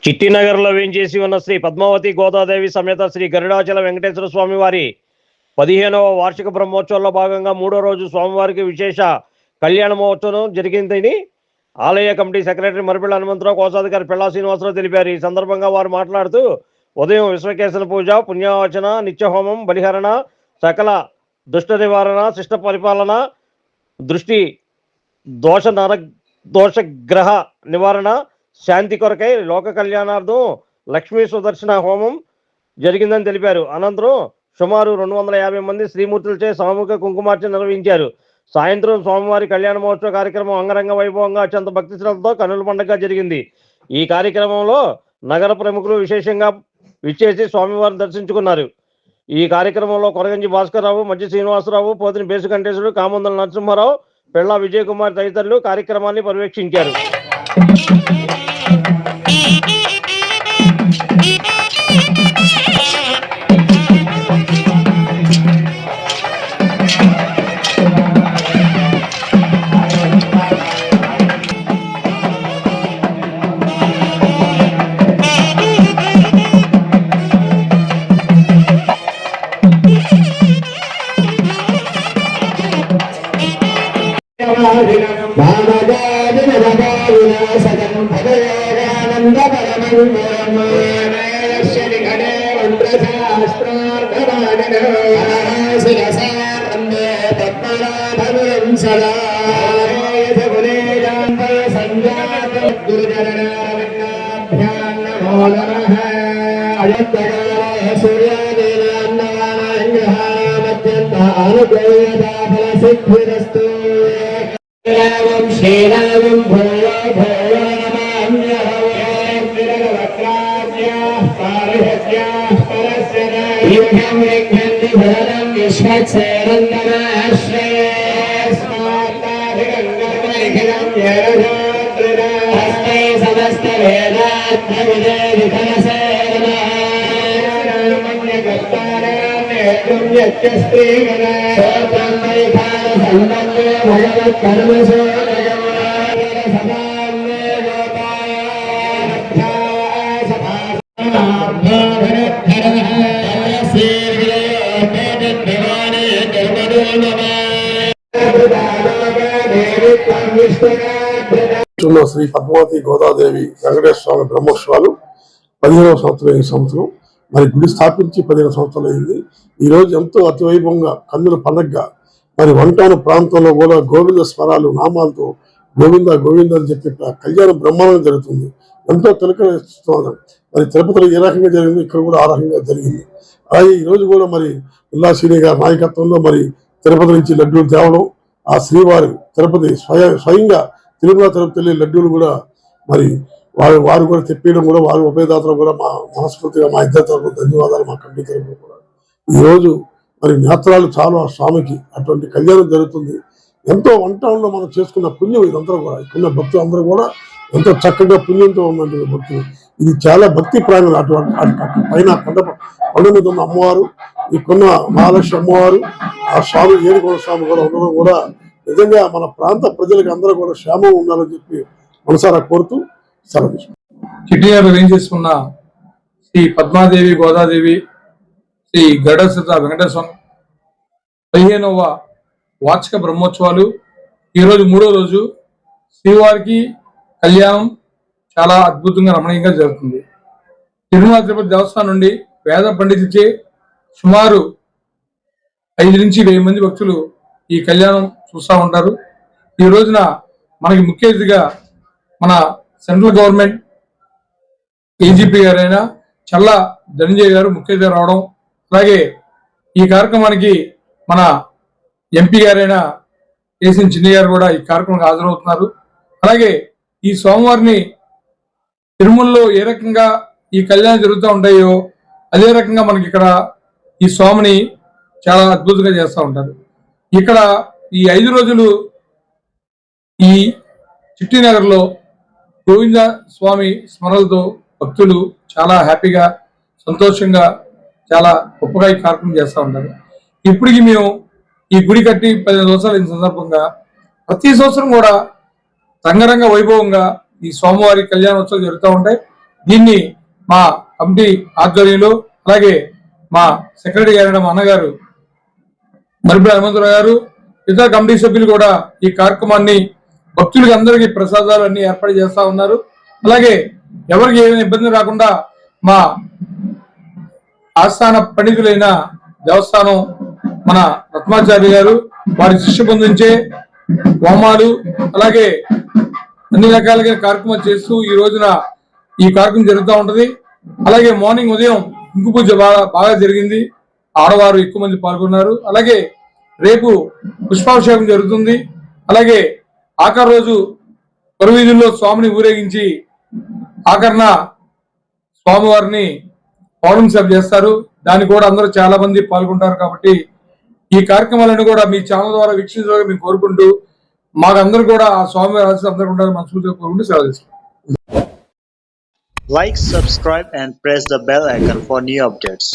చిట్టినగర్లో వేంచేసి ఉన్న శ్రీ పద్మావతి గోదాదేవి సమేత శ్రీ గరుడాచల వెంకటేశ్వర స్వామి వారి 15వ వార్షిక బ్రహ్మోత్సవంలో భాగంగా 3వ రోజు స్వామివారికి విశేష కళ్యాణ మహోత్సవం జరిగిందని ఆలయ కమిటీ సెక్రటరీ మరిపిళ్ళ హనుమంతరావు, కోశాధికారి పిల్లా శ్రీనివాసరావు తెలిపారు. ఈ సందర్భంగా వారు మాట్లాడుతూ ఉదయం విశ్వకేశన పూజ, పుణ్యావచన, నిత్యహోమం, బలిహరణ, సకల దుష్ట నివారణ, శిష్ట పరిపాలన, దృష్టి దోషగ్రహ నివారణ, శాంతి కొరకై లోక కళ్యాణార్థం లక్ష్మీ సుదర్శన హోమం జరిగిందని తెలిపారు. అనంతరం సుమారు 250 మంది శ్రీమూర్తులచే సామూహిక కుంకుమార్చన నిర్వహించారు. సాయంత్రం స్వామివారి కళ్యాణ మహోత్సవ కార్యక్రమం అంగరంగ వైభవంగా అత్యంత భక్తి శ్రద్ధతో కన్నుల పండుగ జరిగింది. ఈ కార్యక్రమంలో నగర ప్రముఖులు విశేషంగా విచ్చేసి స్వామివారిని దర్శించుకున్నారు. ఈ కార్యక్రమంలో కొరగంజి భాస్కర్రావు, మధ్య శ్రీనివాసరావు, పోతిని బేసుకంఠేశ్వరుడు, కామందల నరసింహారావు, పెళ్ళా విజయకుమార్ తదితరులు కార్యక్రమాన్ని పర్యవేక్షించారు. శ్రీరామం భూయ భూయ సమస్త శ్రీ పద్మావతి గోదాదేవి వెంకటేశ్వర స్వామి బ్రహ్మోత్సవాలు 15వ సంవత్సరం. ఈ సంవత్సరం మరి గుడి స్థాపించి 15 సంవత్సరాలు అయింది. ఈ రోజు ఎంతో అతివైభవంగా కన్నుల పండగగా మరి వంటాను ప్రాంతంలో కూడా గోవింద స్వరాలు నామాలతో గోవింద గోవింద అని చెప్పి కళ్యాణం బ్రహ్మాండంగా జరుగుతుంది. ఎంతో తిలకరిస్తున్నారు. మరి తిరుపతిలో ఏ రకంగా జరిగింది, ఇక్కడ కూడా ఆ రకంగా జరిగింది. అలాగే ఈ రోజు కూడా మరి పిల్లా శ్రీని గారి నాయకత్వంలో మరి తిరుపతి నుంచి లడ్డూలు తేవడం, ఆ శ్రీవారు తిరుపతి స్వయంగా తిరుమల తిరుపతి వెళ్ళి లడ్డూలు కూడా మరి వారు కూడా తెప్పించడం కూడా వారి ఉభయదాతలు కూడా మా మనస్ఫూర్తిగా మా ఇద్దరు తరఫున ధన్యవాదాలు. మా కమిటీ తరఫున కూడా ఈరోజు మరి నేత్రాలు చాలా స్వామికి అటువంటి కళ్యాణం జరుగుతుంది. ఎంతో వంటంలో మనం చేసుకున్న పుణ్యం ఇదంతా కూడా ఇక్కడున్న భక్తులు అందరూ కూడా ఎంతో చక్కగా పుణ్యంతో ఉన్నటువంటి భక్తులు. ఇది చాలా భక్తి ప్రాణులు. అటువంటి పైన కొండ మీద ఉన్న అమ్మవారు, ఇక్కడున్న మహాలక్ష్మి అమ్మవారు, ఆ స్వామి ఏడుకొండ స్వామి కూడా ఉండడం కూడా నిజంగా మన ప్రాంత ప్రజలకు అందరూ కూడా క్షేమం ఉండాలని చెప్పి మనసారా కోరుతూ సెలవు. చిట్టినగర్ వేయించేసుకున్న శ్రీ పద్మాదేవి గోదాదేవి శ్రీ గరుడాచల వెంకటేశ్వర 15వ వార్షిక బ్రహ్మోత్సవాలు ఈరోజు 3వ రోజు. శ్రీవారికి కళ్యాణం చాలా అద్భుతంగా రమణీయంగా జరుగుతుంది. తిరుమల తిరుపతి దేవస్థానం నుండి వేద పండితులచే సుమారు 5 నుంచి 1000 మంది భక్తులు ఈ కళ్యాణం చూస్తూ ఉంటారు. ఈ రోజున మనకి ముఖ్య అతిథిగా మన సెంట్రల్ గవర్నమెంట్ ఏజీపీ గారైన చల్లా ధనంజయ్ గారు ముఖ్య అతిథిగా రావడం, అలాగే ఈ కార్యక్రమానికి మన ఎంపీ గారైన కేసీఎన్ చిన్ని గారు కూడా ఈ కార్యక్రమానికి హాజరవుతున్నారు. అలాగే ఈ సోమవారిని తిరుమలలో ఏ రకంగా ఈ కళ్యాణం జరుగుతూ ఉంటాయో అదే రకంగా మనకి ఇక్కడ ఈ స్వామిని చాలా అద్భుతంగా చేస్తూ ఉంటారు. ఇక్కడ ఈ 5 రోజులు ఈ చిట్టినగర్లో గోవింద స్వామి స్మరణలతో భక్తులు చాలా హ్యాపీగా సంతోషంగా చాలా గొప్పగా ఈ కార్యక్రమం చేస్తూ ఉంటారు. ఇప్పటికి మేము ఈ గుడి కట్టి 15 సంవత్సరాల సందర్భంగా ప్రతి సంవత్సరం కూడా రంగరంగ వైభవంగా ఈ స్వామివారి కళ్యాణోత్సవాలు జరుగుతూ ఉంటాయి. దీన్ని మా కమిటీ ఆధ్వర్యంలో అలాగే మా సెక్రటరీ గారు మా అన్నగారు మరిపల్లి హనుమంతరావు గారు ఇతర కమిటీ సభ్యులు కూడా ఈ కార్యక్రమాన్ని భక్తులకి అందరికీ ప్రసాదాలు అన్ని ఏర్పాటు చేస్తా ఉన్నారు. అలాగే ఎవరికి ఏమైనా ఇబ్బంది రాకుండా మా ఆస్థాన పండితులైన దేవస్థానం మన రత్నాచార్య గారు వారి శిష్య పొందించే హోమాలు అలాగే అన్ని రకాలుగా కార్యక్రమం చేస్తూ ఈ రోజున ఈ కార్యక్రమం జరుగుతూ ఉంటది. అలాగే మార్నింగ్ ఉదయం ఇంకు పూజ బాగా జరిగింది. ఆడవారు ఎక్కువ మంది పాల్గొన్నారు. అలాగే రేపు పుష్పాభిషేకం జరుగుతుంది. అలాగే ఆఖరి రోజు పరువీధుల్లో స్వామిని ఊరేగించి ఆఖరణ స్వామివారిని పౌర్ణమి సభ చేస్తారు. దాన్ని కూడా అందరూ చాలా మంది పాల్గొంటారు. కాబట్టి ఈ కార్యక్రమాలను కూడా మీ ఛానల్ ద్వారా వీక్షించాలని మేము కోరుకుంటూ మాకందరూ కూడా ఆ స్వామి ఆశీస్సులు అందరూ కూడా మనస్ఫూర్తిగా కోరుకుంటూ సెలవు తీసుకుంటాం. Like, subscribe and press the bell icon for new updates.